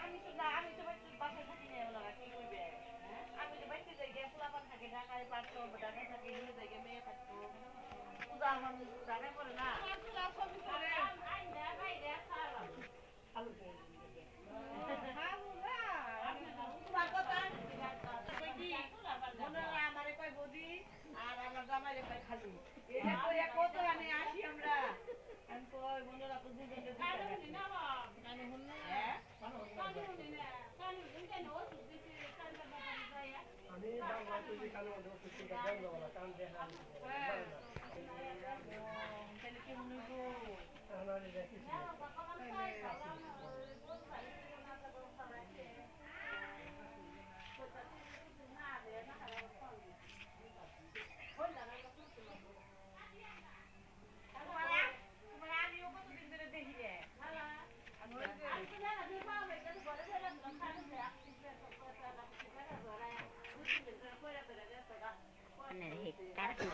আমি তো না আমি তো বাসায় থাকি না ওনারা কি করবে আমি তো বাইতে যাই গে পোলাপান থাকে ঢাকায় পারতো ঢাকায় থাকি নিয়ে যাই গে মেয়ে থাকতো পূজা আমার ঢাকায় পড়ে না খালু তোমার কথা আমারে কয় বৌদি আর আমার জামাইরে কয় খালু এটা কইয়া কত আমি আসি আমরা আমি কই বন্ধুরা তো দুজনে হ্যাঁ আমি বাংলা তুই কালো ওষুধ দেওয়া কারণ দেখা তাহলে কি মনে গো আমার দেখি তোমার আমিও কতদিন ধরে দেখি রে Này thì cá